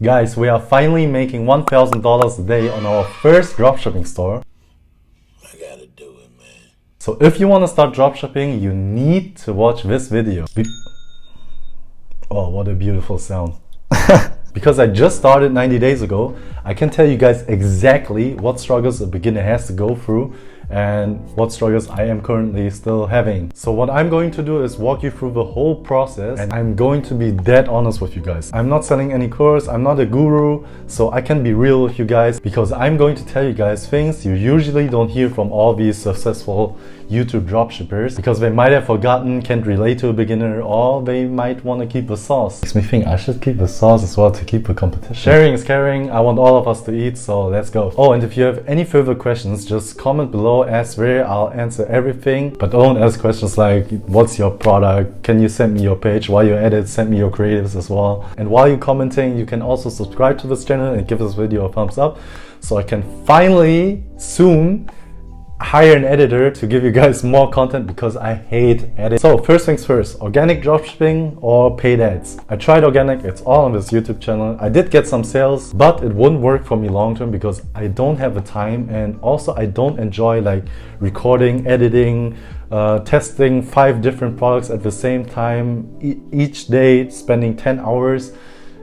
Guys, we are finally making $1,000 a day on our first dropshipping store. I gotta do it, man. So if you want to start dropshipping, you need to watch this video. Oh, what a beautiful sound. Because I just started 90 days ago, I can tell you guys exactly what struggles a beginner has to go through and what struggles I am currently still having. So what I'm going to do is walk you through the whole process, and I'm going to be dead honest with you guys. I'm not selling any course, I'm not a guru, so I can be real with you guys because I'm going to tell you guys things you usually don't hear from all these successful YouTube dropshippers because they might have forgotten, can't relate to a beginner, or they might want to keep the sauce. Makes me think I should keep the sauce as well to keep the competition. Sharing is caring. I want all of us to eat, so let's go. Oh, and if you have any further questions, just comment below, ask where, I'll answer everything. But don't ask questions like, what's your product? Can you send me your page? While you're at it, send me your creatives as well. And while you're commenting, you can also subscribe to this channel and give this video a thumbs up so I can finally soon hire an editor to give you guys more content because I hate editing. So first things first, organic dropshipping or paid ads. I tried organic, it's all on this YouTube channel. I did get some sales, but it wouldn't work for me long term because I don't have the time, and also I don't enjoy like recording, editing, testing 5 different products at the same time each day, spending 10 hours.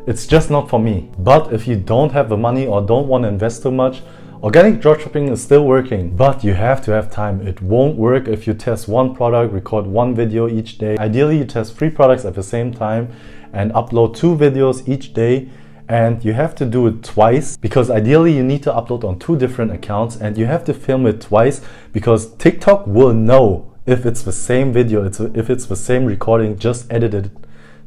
It's just not for me. But if you don't have the money or don't want to invest too much, organic dropshipping is still working, but you have to have time. It won't work if you test one product, record 1 video each day. Ideally, you test 3 products at the same time and upload 2 videos each day. And you have to do it twice because ideally you need to upload on 2 different accounts, and you have to film it twice because TikTok will know if it's the same video, if it's the same recording, just edited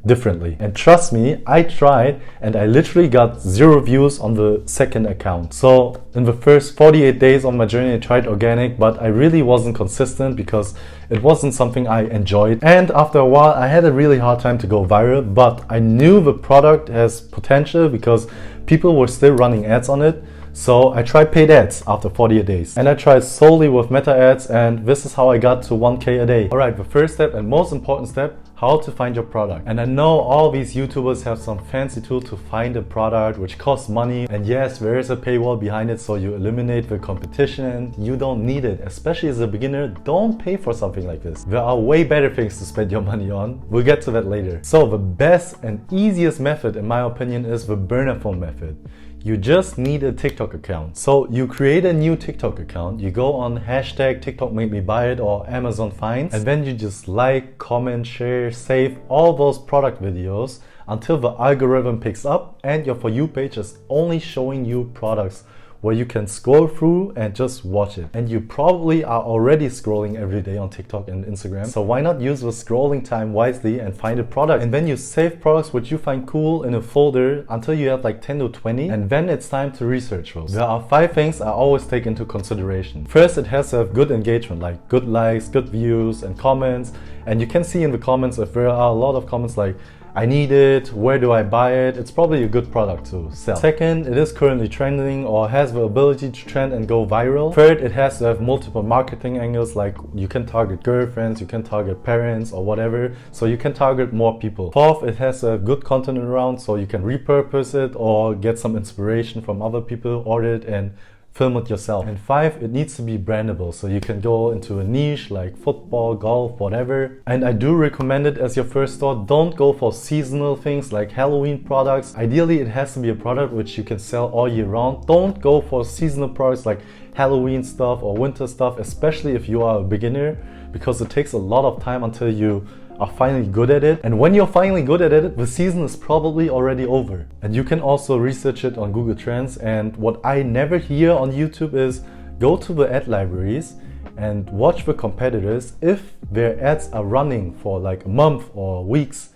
differently. And trust me, I tried and I literally got 0 views on the second account. So in the first 48 days on my journey, I tried organic, but I really wasn't consistent because it wasn't something I enjoyed. And after a while, I had a really hard time to go viral, but I knew the product has potential because people were still running ads on it. So I tried paid ads after 48 days, and I tried solely with meta ads, and this is how I got to 1K a day. Alright, the first step and most important step, how to find your product. And I know all these YouTubers have some fancy tool to find a product which costs money, and yes, there is a paywall behind it, so you eliminate the competition. You don't need it, especially as a beginner. Don't pay for something like this. There are way better things to spend your money on. We'll get to that later. So the best and easiest method in my opinion is the burner phone method. You just need a TikTok account. So you create a new TikTok account, you go on hashtag TikTok made me buy it or Amazon finds, and then you just like, comment, share, save all those product videos until the algorithm picks up and your For You page is only showing you products where you can scroll through and just watch it. And you probably are already scrolling every day on TikTok and Instagram, so why not use the scrolling time wisely and find a product? And then you save products which you find cool in a folder until you have like 10 to 20, and then it's time to research those. There are 5 things I always take into consideration. First, it has to have good engagement, like good likes, good views and comments. And you can see in the comments if there are a lot of comments like, I need it, where do I buy it? It's probably a good product to sell. Second, it is currently trending or has the ability to trend and go viral. Third, it has to have multiple marketing angles, like you can target girlfriends, you can target parents or whatever, so you can target more people. Fourth, it has to have good content around, so you can repurpose it or get some inspiration from other people, order it and film it yourself. And 5, it needs to be brandable, so you can go into a niche like football, golf, whatever. And I do recommend it as your first store. Don't go for seasonal things like Halloween products. Ideally, it has to be a product which you can sell all year round. Don't go for seasonal products like Halloween stuff or winter stuff, especially if you are a beginner, because it takes a lot of time until you are finally good at it. And when you're finally good at it, the season is probably already over. And you can also research it on Google Trends. And what I never hear on YouTube is go to the ad libraries and watch the competitors. If their ads are running for like a month or weeks,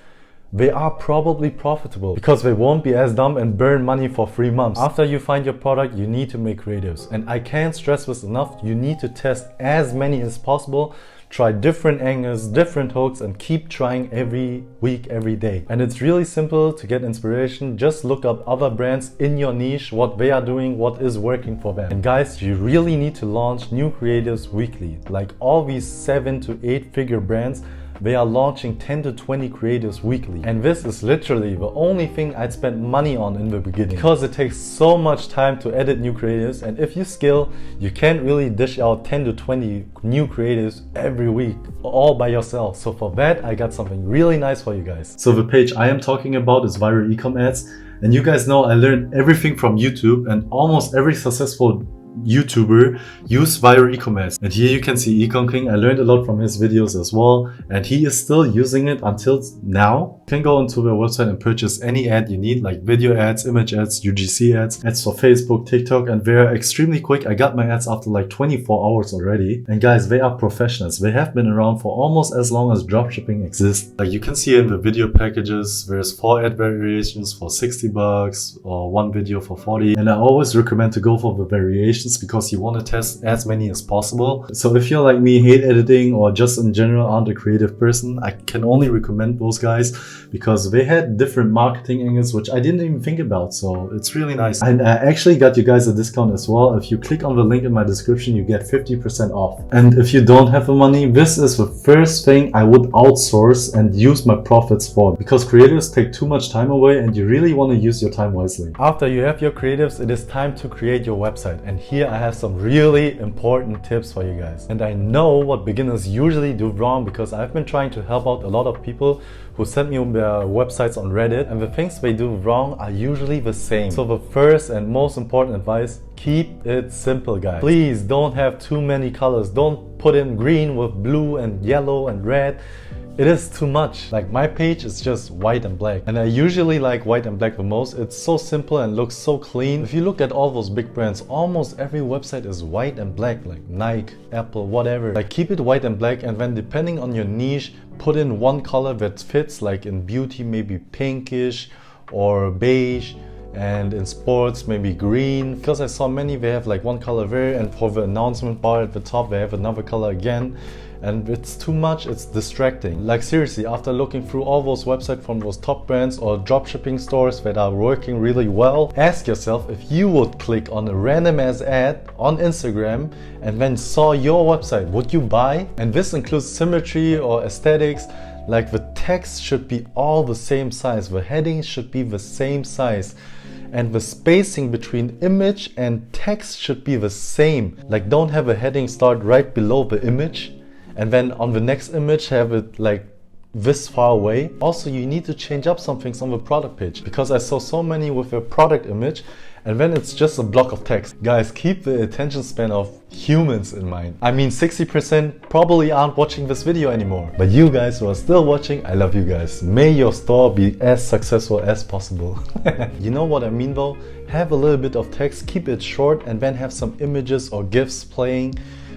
they are probably profitable because they won't be as dumb and burn money for 3 months. After you find your product, you need to make creatives. And I can't stress this enough, you need to test as many as possible. Try different angles, different hooks, and keep trying every week, every day. And it's really simple to get inspiration. Just look up other brands in your niche, what they are doing, what is working for them. And guys, you really need to launch new creatives weekly. Like all these 7 to 8 figure brands, they are launching 10 to 20 creatives weekly. And this is literally the only thing I'd spend money on in the beginning, because it takes so much time to edit new creatives, and if you scale, you can't really dish out 10 to 20 new creatives every week all by yourself. So for that, I got something really nice for you guys. So the page I am talking about is Viral Ecom Ads, and you guys know I learned everything from YouTube, and almost every successful YouTuber use viral ecom ads. And here you can see Ecom King. I learned a lot from his videos as well, and he is still using it until now. You can go onto their website and purchase any ad you need, like video ads, image ads, UGC ads, ads for Facebook, TikTok, and they're extremely quick. I got my ads after like 24 hours already. And guys, they are professionals. They have been around for almost as long as dropshipping exists. Like you can see in the video packages, there's 4 ad variations for 60 bucks or 1 video for 40. And I always recommend to go for the variations because you want to test as many as possible. So if you're like me, hate editing, or just in general aren't a creative person, I can only recommend those guys because they had different marketing angles which I didn't even think about. So it's really nice. And I actually got you guys a discount as well. If you click on the link in my description, you get 50% off. And if you don't have the money, this is the first thing I would outsource and use my profits for, because creatives take too much time away and you really want to use your time wisely. After you have your creatives, it is time to create your website. And here I have some really important tips for you guys. And I know what beginners usually do wrong, because I've been trying to help out a lot of people who sent me their websites on Reddit, and the things they do wrong are usually the same. So the first and most important advice, keep it simple, guys. Please don't have too many colors. Don't put in green with blue and yellow and red. It is too much. Like my page is just white and black, and I usually like white and black the most. It's so simple and looks so clean. If you look at all those big brands, almost every website is white and black, like Nike, Apple, whatever. Like keep it white and black, and then depending on your niche, put in one color that fits, like in beauty maybe pinkish or beige, and in sports maybe green, because I saw many they have like one color there, and for the announcement bar at the top they have another color again. And it's too much, it's distracting. Like seriously, after looking through all those websites from those top brands or dropshipping stores that are working really well, ask yourself if you would click on a random ass ad on Instagram and then saw your website, would you buy? And this includes symmetry or aesthetics. Like the text should be all the same size, the headings should be the same size, and the spacing between image and text should be the same. Like don't have a heading start right below the image and then on the next image have it like this far away. Also, you need to change up some things on the product page, because I saw so many with a product image and then it's just a block of text. Guys, keep the attention span of humans in mind. I mean, 60% probably aren't watching this video anymore, but you guys who are still watching, I love you guys. May your store be as successful as possible. You know what I mean though? Have a little bit of text, keep it short, and then have some images or GIFs playing,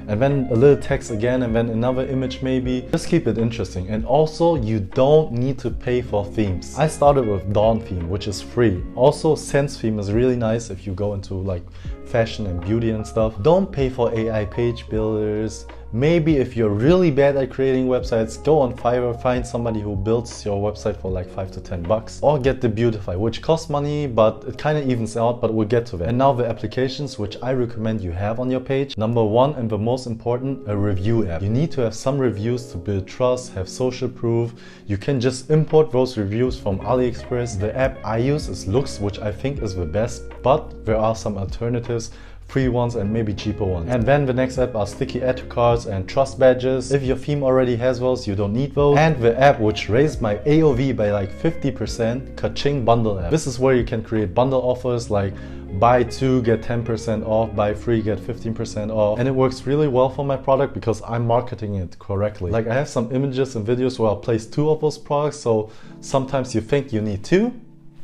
and then a little text again, and then another image maybe. Just keep it interesting. And also, you don't need to pay for themes. I started with Dawn theme, which is free. Also, Sense theme is really nice if you go into like fashion and beauty and stuff. Don't pay for AI page builders. Maybe if you're really bad at creating websites, go on Fiverr, find somebody who builds your website for like 5 to 10 bucks, or get the Beautify, which costs money, but it kind of evens out, but we'll get to that. And now the applications which I recommend you have on your page. Number 1 and the most important, a review app. You need to have some reviews to build trust, have social proof. You can just import those reviews from AliExpress. The app I use is Looks, which I think is the best, but there are some alternatives, free ones and maybe cheaper ones. And then the next app are sticky add to cards and trust badges. If your theme already has those, you don't need those. And the app which raised my AOV by like 50%, Kaching Bundle app. This is where you can create bundle offers like buy 2 get 10% off, buy 3 get 15% off, and it works really well for my product because I'm marketing it correctly. Like I have some images and videos where I'll place 2 of those products, so sometimes you think you need 2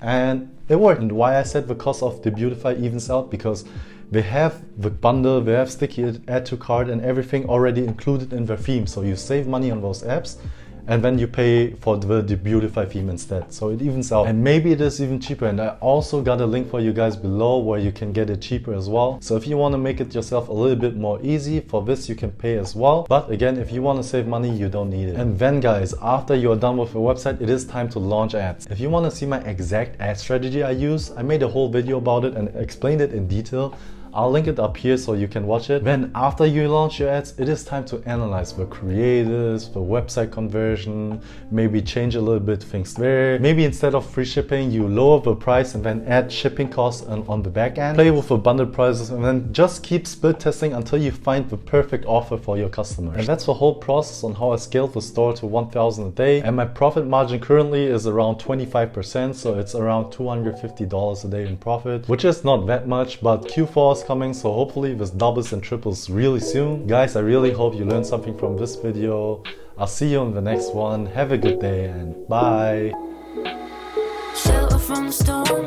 and it worked. And why I said the cost of the Beautify evens out, because they have the bundle, they have sticky add to cart and everything already included in their theme. So you save money on those apps and then you pay for the Beautify theme instead. So it evens out, and maybe it is even cheaper. And I also got a link for you guys below where you can get it cheaper as well. So if you want to make it yourself a little bit more easy, for this you can pay as well. But again, if you want to save money, you don't need it. And then guys, after you're done with your website, it is time to launch ads. If you want to see my exact ad strategy I use, I made a whole video about it and explained it in detail. I'll link it up here so you can watch it. Then after you launch your ads, it is time to analyze the creatives, the website conversion, maybe change a little bit things there. Maybe instead of free shipping, you lower the price and then add shipping costs on the back end. Play with the bundle prices and then just keep split testing until you find the perfect offer for your customers. And that's the whole process on how I scaled the store to 1,000 a day. And my profit margin currently is around 25%, so it's around $250 a day in profit, which is not that much, but Q4 is coming, so hopefully this doubles and triples really soon. Guys, I really hope you learned something from this video. I'll see you in the next one. Have a good day and bye. Shelter from the storm.